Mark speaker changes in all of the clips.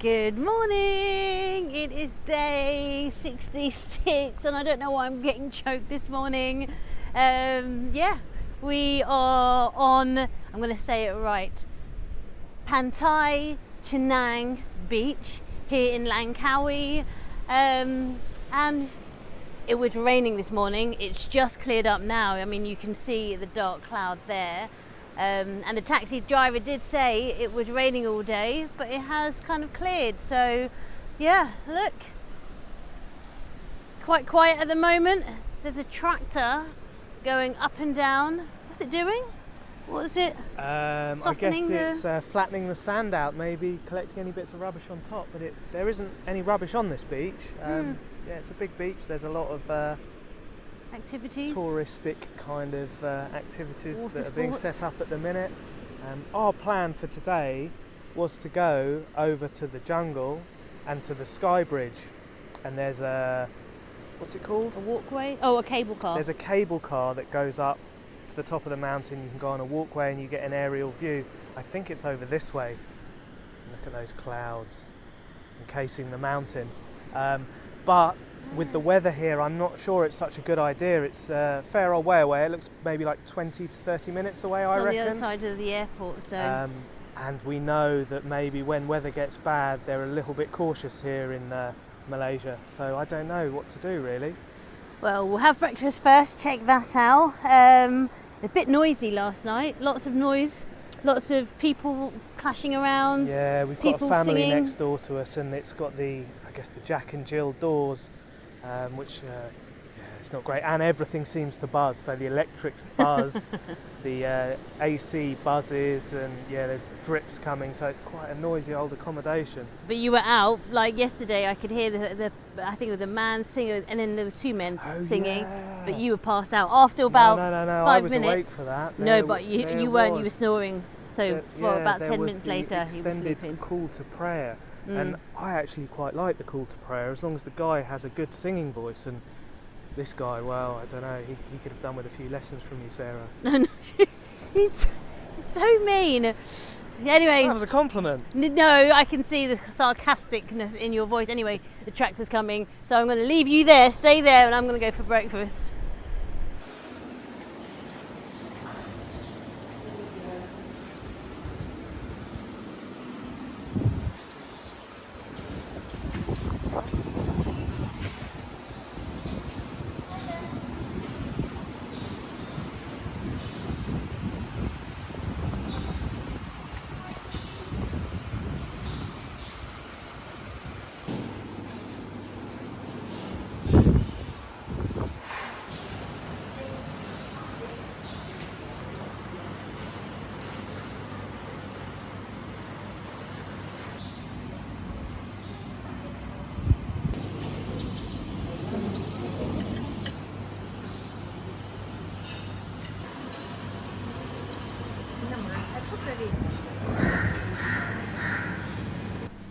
Speaker 1: Good morning! It is day 66 and I don't know why I'm getting choked this morning. We are on, I'm going to say it right, Pantai Cenang Beach here in Langkawi. And it was raining this morning. It's just cleared up now. I mean, you can see the dark cloud there. And the taxi driver did say it was raining all day, but it has kind of cleared. So yeah, look, it's quite quiet at the moment. There's a tractor going up and down. What's it doing? What is it?
Speaker 2: I guess it's flattening the sand out, maybe collecting any bits of rubbish on top, but there isn't any rubbish on this beach. Yeah, it's a big beach. There's a lot of
Speaker 1: activities,
Speaker 2: touristic kind of activities
Speaker 1: water
Speaker 2: that are being
Speaker 1: sports.
Speaker 2: set up at the minute. Our plan for today was to go over to the jungle and to the Sky Bridge, and there's what's it called?
Speaker 1: A walkway? Oh, a cable car.
Speaker 2: There's a cable car that goes up to the top of the mountain. You can go on a walkway and you get an aerial view. I think it's over this way. Look at those clouds encasing the mountain. But with the weather here, I'm not sure it's such a good idea. It's a fair old way away. It looks maybe like 20 to 30 minutes away, I reckon.
Speaker 1: On the other side of the airport, so...
Speaker 2: and we know that maybe when weather gets bad, they're a little bit cautious here in Malaysia. So I don't know what to do, really.
Speaker 1: Well, we'll have breakfast first, check that out. A bit noisy last night, lots of noise, lots of people clashing around.
Speaker 2: Yeah, we've got a family
Speaker 1: singing
Speaker 2: next door to us, and it's got the Jack and Jill doors, which it's not great, and everything seems to buzz. So the electrics buzz, the AC buzzes, and yeah, there's drips coming. So it's quite a noisy old accommodation.
Speaker 1: But you were out, like yesterday. I could hear the I think it was the man singing, and then there was two men singing.
Speaker 2: Yeah.
Speaker 1: But you were passed out after about
Speaker 2: No,
Speaker 1: 5
Speaker 2: I was
Speaker 1: minutes.
Speaker 2: awake for that.
Speaker 1: No, but you weren't. You were snoring. So for about
Speaker 2: there
Speaker 1: 10
Speaker 2: was
Speaker 1: minutes
Speaker 2: the
Speaker 1: later, he was
Speaker 2: extended
Speaker 1: sleeping.
Speaker 2: call to prayer, and I actually quite like the call to prayer as long as the guy has a good singing voice. And this guy, well, I don't know, he could have done with a few lessons from you, Sarah.
Speaker 1: No, he's so mean. Anyway,
Speaker 2: That was a compliment.
Speaker 1: no, I can see the sarcasticness in your voice. Anyway, the tractor's coming, so I'm going to leave you there, stay there, and I'm going to go for breakfast.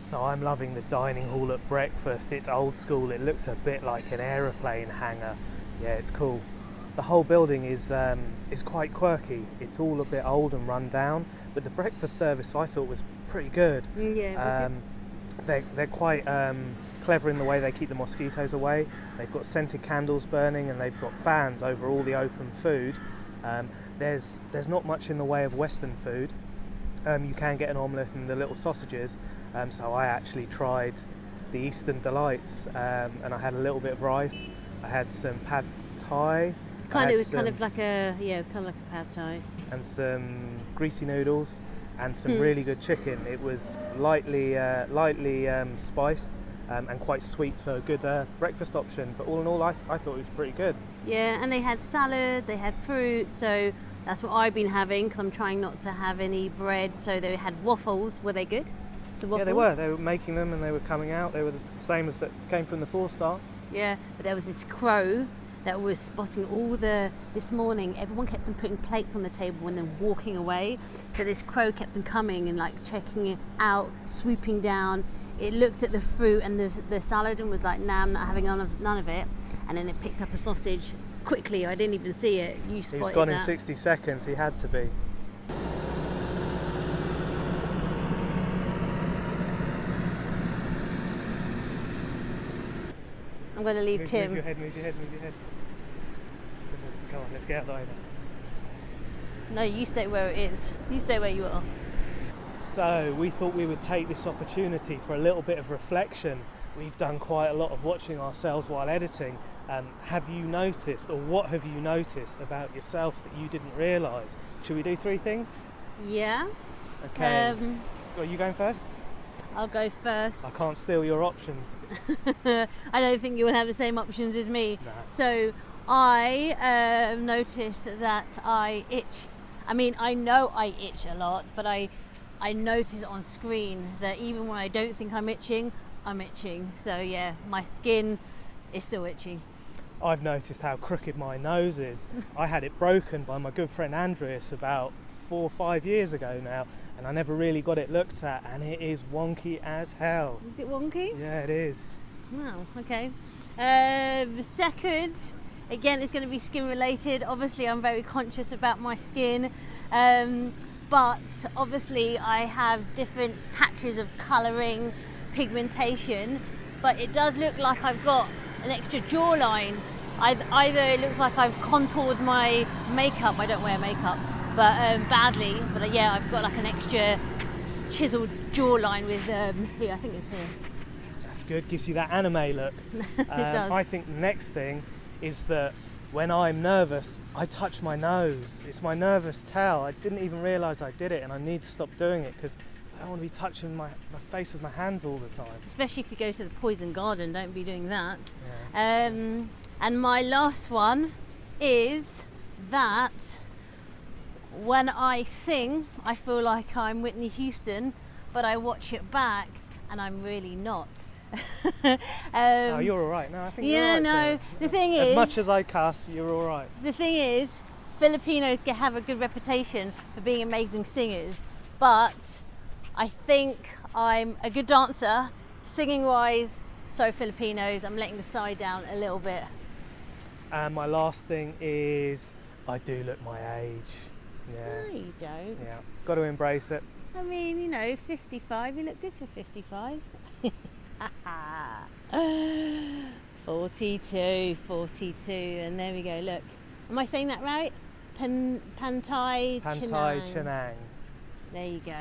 Speaker 2: So I'm loving the dining hall at breakfast. It's old school. It looks a bit like an aeroplane hangar. Yeah, it's cool. The whole building is quite quirky. It's all a bit old and run down, but the breakfast service I thought was pretty good.
Speaker 1: Yeah.
Speaker 2: They're quite clever in the way they keep the mosquitoes away. They've got scented candles burning, and they've got fans over all the open food. There's not much in the way of Western food. You can get an omelette and the little sausages. So I actually tried the Eastern delights, and I had a little bit of rice. I had some pad thai.
Speaker 1: It was kind of like a pad thai.
Speaker 2: And some greasy noodles and some really good chicken. It was lightly spiced and quite sweet, so a good breakfast option. But all in all, I thought it was pretty good.
Speaker 1: Yeah, and they had salad, they had fruit, so that's what I've been having because I'm trying not to have any bread. So they had waffles. Were they good? The waffles?
Speaker 2: Yeah, they were. They were making them and they were coming out. They were the same as that came from the 4-star.
Speaker 1: Yeah, but there was this crow that was spotting this morning. Everyone kept on putting plates on the table and then walking away. So this crow kept on coming and like checking it out, swooping down. It looked at the fruit and the salad and was like, nah, I'm not having none of it. And then it picked up a sausage quickly. I didn't even see it. You spotted that.
Speaker 2: He was gone in 60 seconds. He had to be.
Speaker 1: I'm going to leave Tim.
Speaker 2: Move your head, move your head, move your head. Come on, let's get out the way now.
Speaker 1: No, you stay where it is. You stay where you are.
Speaker 2: So we thought we would take this opportunity for a little bit of reflection. We've done quite a lot of watching ourselves while editing. Have you noticed, or what have you noticed about yourself that you didn't realise? Should we do 3 things?
Speaker 1: Yeah.
Speaker 2: Okay. Are you going first?
Speaker 1: I'll go first.
Speaker 2: I can't steal your options.
Speaker 1: I don't think you will have the same options as me.
Speaker 2: No.
Speaker 1: So I notice that I itch. I mean, I know I itch a lot, but I notice on screen that even when I don't think I'm itching. So yeah, my skin is still itchy.
Speaker 2: I've noticed how crooked my nose is. I had it broken by my good friend Andreas about 4 or 5 years ago now, and I never really got it looked at, and it is wonky as hell.
Speaker 1: Is it wonky?
Speaker 2: Yeah, it is.
Speaker 1: Oh, okay. The second, again, it's going to be skin related. Obviously, I'm very conscious about my skin, but obviously I have different patches of colouring, pigmentation, but it does look like I've got an extra jawline. Either it looks like I've contoured my makeup, I don't wear makeup, but badly, but yeah, I've got like an extra chiseled jawline with here, I think it's here.
Speaker 2: That's good, gives you that anime look.
Speaker 1: It does.
Speaker 2: I think the next thing is that when I'm nervous, I touch my nose. It's my nervous tell. I didn't even realise I did it, and I need to stop doing it because I don't want to be touching my face with my hands all the time. Especially
Speaker 1: if you go to the poison garden, don't be doing that.
Speaker 2: Yeah.
Speaker 1: And my last one is that when I sing, I feel like I'm Whitney Houston, but I watch it back and I'm really not.
Speaker 2: Oh, you're all right. No, I think you're all right.
Speaker 1: Yeah, no. The thing is,
Speaker 2: as much as I cuss, you're all right.
Speaker 1: The thing is, Filipinos have a good reputation for being amazing singers, but I think I'm a good dancer, singing wise. So Filipinos, I'm letting the side down a little bit.
Speaker 2: And my last thing is, I do look my age. Yeah.
Speaker 1: No, you don't.
Speaker 2: Yeah, got to embrace it.
Speaker 1: I mean, you know, 55, you look good for 55. 42, and there we go, look. Am I saying that right? Pantai
Speaker 2: Cenang.
Speaker 1: There you go.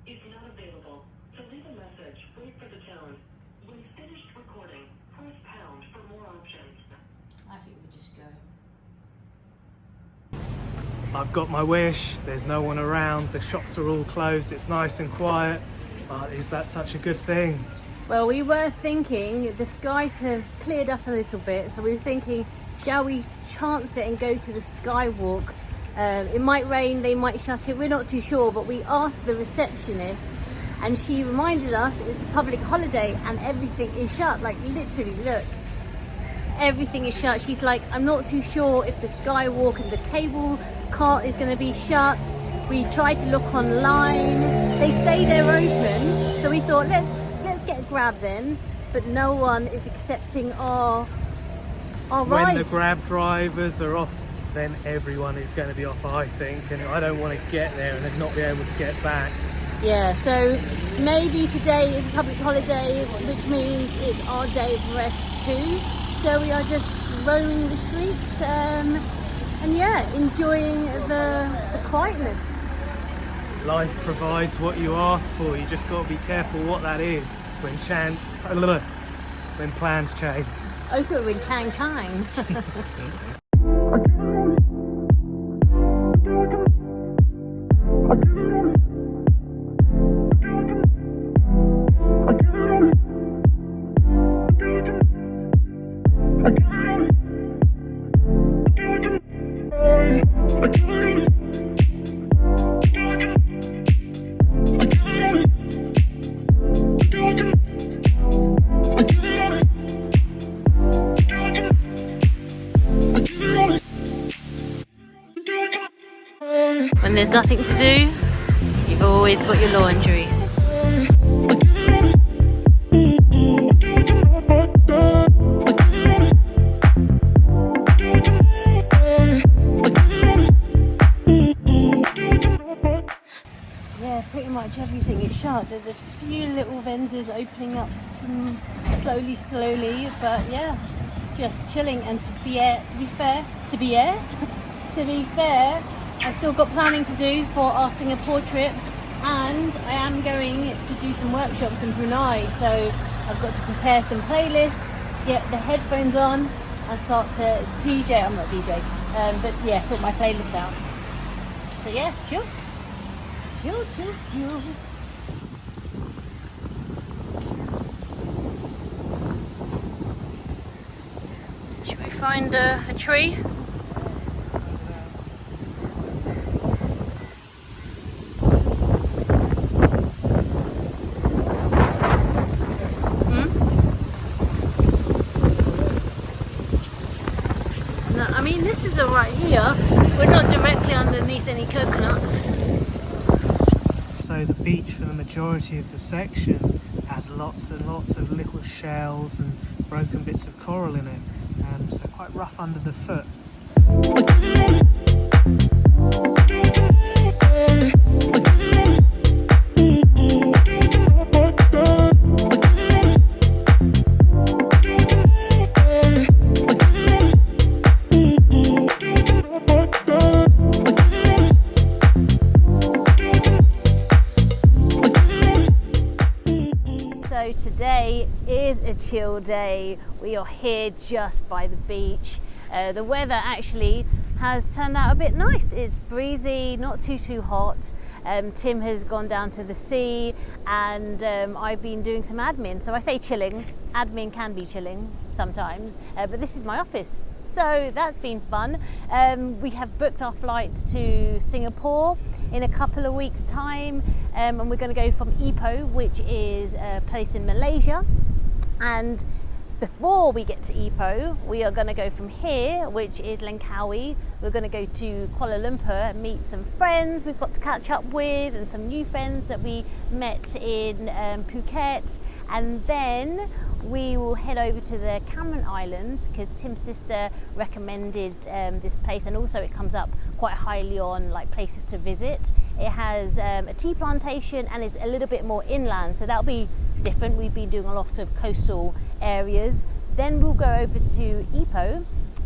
Speaker 3: Is not available. To leave a message, wait for the tone. When finished recording, press pound for more options.
Speaker 1: I think we just go.
Speaker 2: I've got my wish. There's no one around. The shops are all closed. It's nice and quiet. But is that such a good thing?
Speaker 1: Well, we were thinking the skies have cleared up a little bit, so we were thinking, shall we chance it and go to the skywalk? It might rain, they might shut it, we're not too sure, but we asked the receptionist and she reminded us it's a public holiday and everything is shut. Like, literally, look, everything is shut. She's like, I'm not too sure if the skywalk and the cable car is going to be shut. We tried to look online, they say they're open, so we thought let's get a grab then, but no one is accepting our ride.
Speaker 2: When the grab drivers are off, then everyone is going to be off, I think, and I don't want to get there and then not be able to get back.
Speaker 1: Yeah, so maybe today is a public holiday, which means it's our day of rest too. So we are just roaming the streets and yeah, enjoying the quietness.
Speaker 2: Life provides what you ask for. You just got to be careful what that is when plans change.
Speaker 1: I thought we'd Chang Chang.
Speaker 3: I
Speaker 1: when there's nothing to do, you've always got your laundry. Yeah, pretty much everything is shut. There's a few little vendors opening up slowly, but yeah, just chilling. And to be fair, I've still got planning to do for our Singapore trip, and I am going to do some workshops in Brunei, so I've got to prepare some playlists, get the headphones on and start to DJ. I'm not DJ, but yeah, sort my playlist out. So yeah, chill. Should we find a tree? No, I mean, this is alright here. We're not directly underneath any coconuts.
Speaker 2: So the beach for the majority of the section has lots and lots of little shells and broken bits of coral in it, so quite rough under the foot.
Speaker 1: Today is a chill day. We are here just by the beach. The weather actually has turned out a bit nice. It's breezy, not too hot. Tim has gone down to the sea, and I've been doing some admin. So I say chilling, admin can be chilling sometimes, but this is my office. So that's been fun. We have booked our flights to Singapore in a couple of weeks' time, and we're going to go from Ipoh, which is a place in Malaysia. And before we get to Ipoh, we are going to go from here, which is Langkawi. We're going to go to Kuala Lumpur and meet some friends we've got to catch up with, and some new friends that we met in Phuket. And then we will head over to the Cameron Islands, because Tim's sister recommended this place, and also it comes up quite highly on like places to visit. It has a tea plantation and is a little bit more inland, so that'll be different. We've been doing a lot of coastal areas. Then we'll go over to Ipoh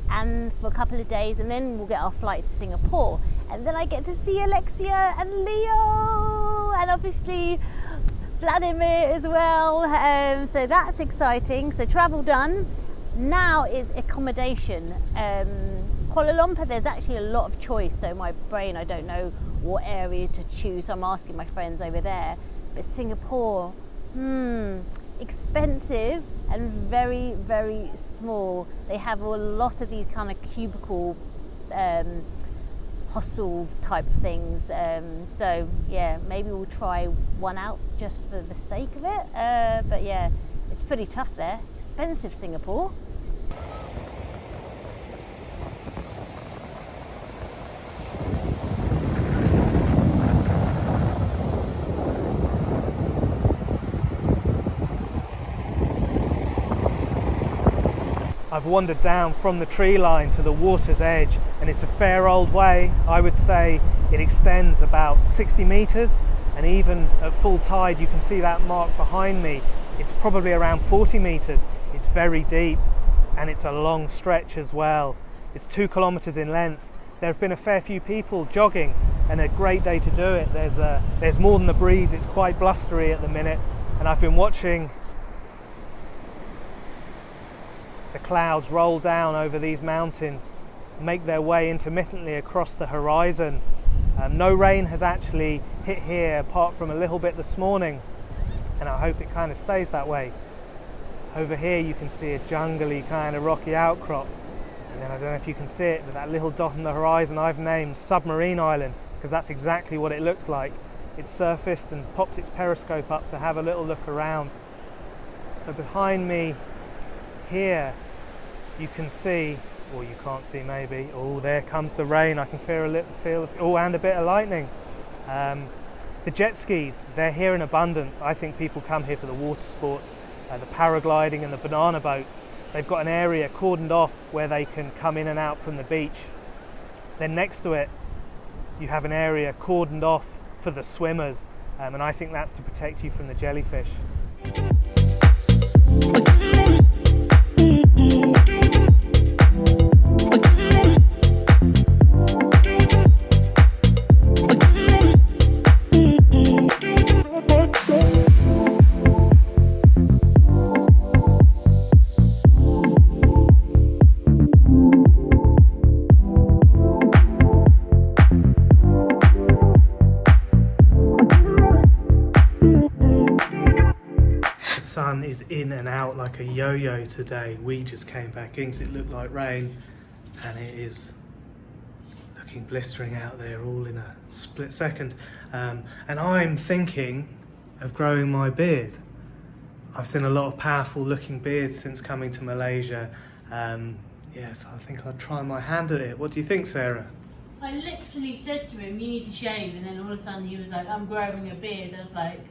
Speaker 1: and for a couple of days, and then we'll get our flight to Singapore, and then I get to see Alexia and Leo, and obviously Vladimir as well, so that's exciting. So travel done. Now is accommodation. Kuala Lumpur, there's actually a lot of choice, so my brain, I don't know what area to choose, so I'm asking my friends over there. But Singapore, expensive and very small. They have a lot of these kind of cubicle hostel type things, so yeah, maybe we'll try one out just for the sake of it, but yeah, it's pretty tough there. Expensive Singapore.
Speaker 2: I've wandered down from the tree line to the water's edge, and it's a fair old way. I would say it extends about 60 metres, and even at full tide you can see that mark behind me. It's probably around 40 metres. It's very deep, and it's a long stretch as well. It's 2 kilometres in length. There have been a fair few people jogging, and a great day to do it. There's more than the breeze. It's quite blustery at the minute, and I've been watching the clouds roll down over these mountains, make their way intermittently across the horizon. No rain has actually hit here apart from a little bit this morning, and I hope it kind of stays that way. Over here you can see a jungly kind of rocky outcrop, and then I don't know if you can see it, but that little dot on the horizon I've named Submarine Island, because that's exactly what it looks like. It's surfaced and popped its periscope up to have a little look around. So behind me here you can see or you can't see maybe. Oh, there comes the rain. I can feel and a bit of lightning. The jet skis, they're here in abundance. I think people come here for the water sports, the paragliding and the banana boats. They've got an area cordoned off where they can come in and out from the beach. Then next to it, you have an area cordoned off for the swimmers, and I think that's to protect you from the jellyfish. Sun is in and out like a yo-yo today. We just came back in because it looked like rain, and it is looking blistering out there all in a split second. And I'm thinking of growing my beard. I've seen a lot of powerful looking beards since coming to Malaysia. Yes, I think I'll try my hand at it. What do you think, Sarah?
Speaker 1: I literally said to him, you need to shave, and then all of a sudden he was like, I'm growing a beard. I was like,